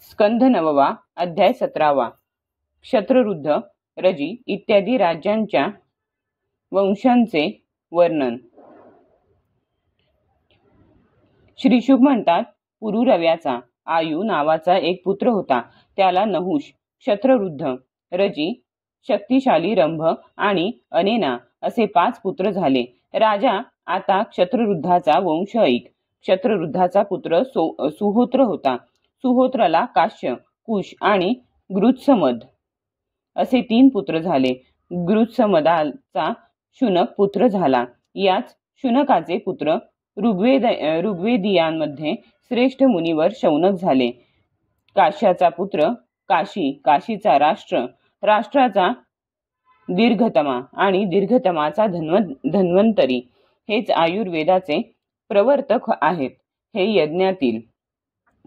स्कंध 9 अध्याय 17 शत्ररुद्ध, रजी इत्यादी राज्यांच्या वंशांचे वर्णन। श्रीशुक म्हणतात, पुरुरव्याचा आयु नावाचा एक पुत्र होता। त्याला नहुष, शत्ररुद्ध, रजी, शक्तिशाली रंभ आणि अनेना असे 5 पुत्र झाले। राजा आता शत्ररुद्धाचा वंश ऐक। शत्ररुद्धाचा पुत्र सुहोत्र होता। सुहोत्राला काश्य, कुश आणि गृत्समद असे 3 पुत्र झाले। गृत्समदाचा शुनक पुत्र झाला। याच शुनकाचे पुत्र ऋग्वेदीयांमध्ये श्रेष्ठ मुनिवर शौनक झाले। काश्याचा पुत्र काशी, काशीचा राष्ट्राचा दीर्घतमा आणि दीर्घतमाचा धन्वंतरी हेच आयुर्वेदाचे प्रवर्तक आहेत। हे यज्ञातील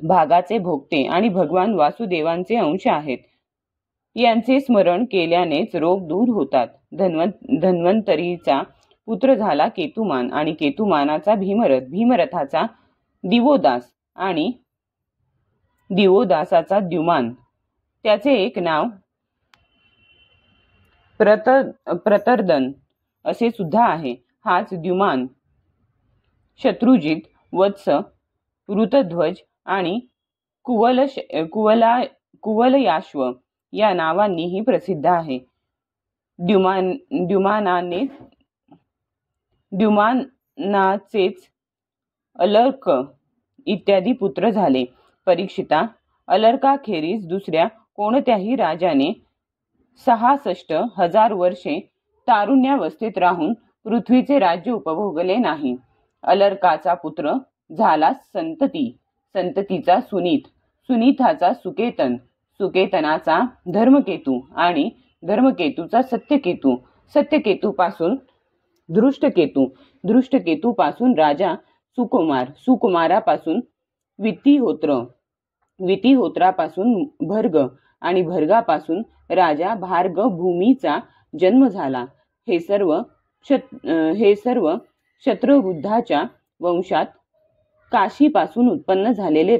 भागाचे भोगते आणि भगवान वासुदेवांचे अंश आहेत। यांचे स्मरण केल्यानेच रोग दूर होतात। धन्वंतरीचा पुत्र झाला केतुमान आणि केतुमानाचा भीमरथ, भीमरथाचा दिवोदास आणि दिवोदासाचा द्युमान। त्याचे एक नाव प्रतर्दन असे सुद्धा आहे। हाच द्युमान शत्रुजित, वत्स, ऋतध्वज आणि कुवलयाश्व या नावांनीही प्रसिद्ध आहे। द्युमानाचेच अलर्क इत्यादी पुत्र झाले। परीक्षिता, अलर्काखेरीज दुसऱ्या कोणत्याही राजाने 66,000 वर्षे तारुण्यावस्थेत राहून पृथ्वीचे राज्य उपभोगले नाही। अलर्काचा पुत्र झाला संतती, संततीचा सुनीत, सुनीताचा सुकेतन, सुकेतनाचा धर्मकेतू आणि धर्मकेतूचा सत्यकेतू, सत्यकेतूपासून धृष्टकेतू, धृष्टकेतूपासून राजा सुकुमार, सुकुमारापासून वितिहोत्र, वितिहोत्रापासून भर्ग आणि भर्गापासून राजा भार्ग भूमीचा जन्म झाला। हे सर्व शत्ररुद्धाच्या वंशात काशीपासून उत्पन्न झालेले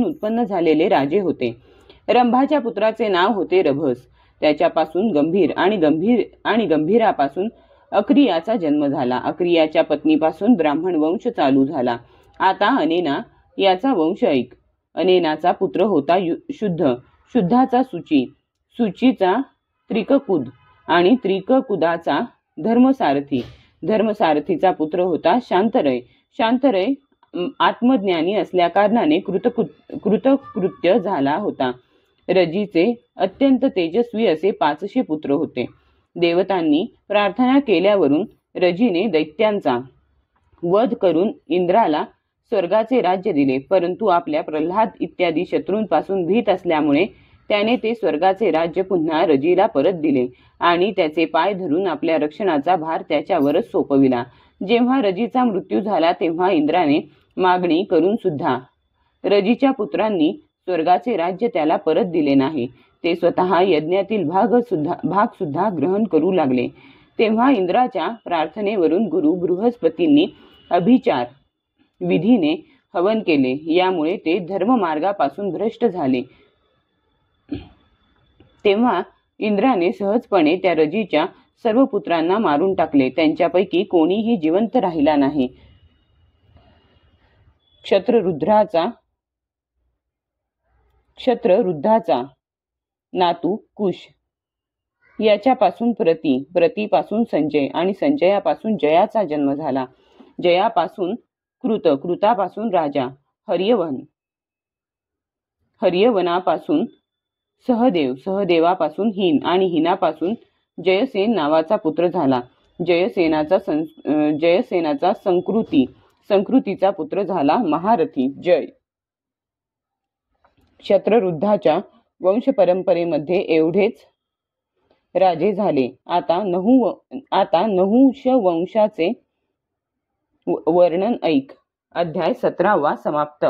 उत्पन्न झालेले राजे होते। रंभाच्या पुत्राचे नाव होते रभस। त्याच्यापासून गंभीर आणि गंभीरापासून अक्रियाचा जन्म झाला। अक्रियाच्या पत्नीपासून ब्राह्मण वंश चालू झाला। आता अनेना याचा वंश ऐक। अनेनाचा पुत्र होता शुद्ध, शुद्धाचा सुची, सुचीचा त्रिककुद आणि त्रिककुदाचा धर्मसारथी, धर्मसारथीचा पुत्र होता शांतरय। शांतरय आत्मज्ञानी असल्याकारणाने कृतकृत्य झाला होता। रजीचे अत्यंत तेजस्वी असे 500 पुत्र होते। देवतांनी प्रार्थना केल्यावरून रजीने दैत्यांचा वध करून इंद्राला स्वर्गाचे राज्य दिले, परंतु आपल्या प्रल्हाद इत्यादी शत्रूंपासून भीत असल्यामुळे त्याने ते स्वर्गाचे राज्य पुन्हा रजीला परत दिले आणि त्याचे पाय धरून आपल्या रक्षणाचा भार त्याच्यावरच सोपविला। जेव्हा रजीचा मृत्यू झाला तेव्हा इंद्राने मागणी करून सुद्धा रजीच्या पुत्रांनी स्वर्गाचे राज्य त्याला परत दिले नाही। ते स्वतः यज्ञातील भाग सुद्धा ग्रहण करू लागले। तेव्हा इंद्राच्या प्रार्थनेवरून गुरु बृहस्पतींनी अभिचार विधीने हवन केले। यामुळे ते धर्ममार्गापासून भ्रष्ट झाले। तेव्हा इंद्राने सहजपणे त्या रजीच्या सर्व पुत्रांना मारून टाकले। त्यांच्यापैकी कोणीही जिवंत राहिला नाही। शत्ररुद्धाचा नातू कुश, याच्यापासून प्रतीपासून संजय आणि संजयापासून जयाचा जन्म झाला। जयापासून कृतापासून राजा हर्यवन, हर्यवनापासून सहदेव, सहदेवापासून हिन आणि हिनापासून जयसेन नावाचा पुत्र झाला। जयसेनाचा संकृतीचा पुत्र झाला महारथी जय। शत्ररुद्धाच्या वंश परंपरेमध्ये एवढेच राजे झाले। आता नहुष वंशाचे वर्णन ऐक। अध्याय 17 समाप्त।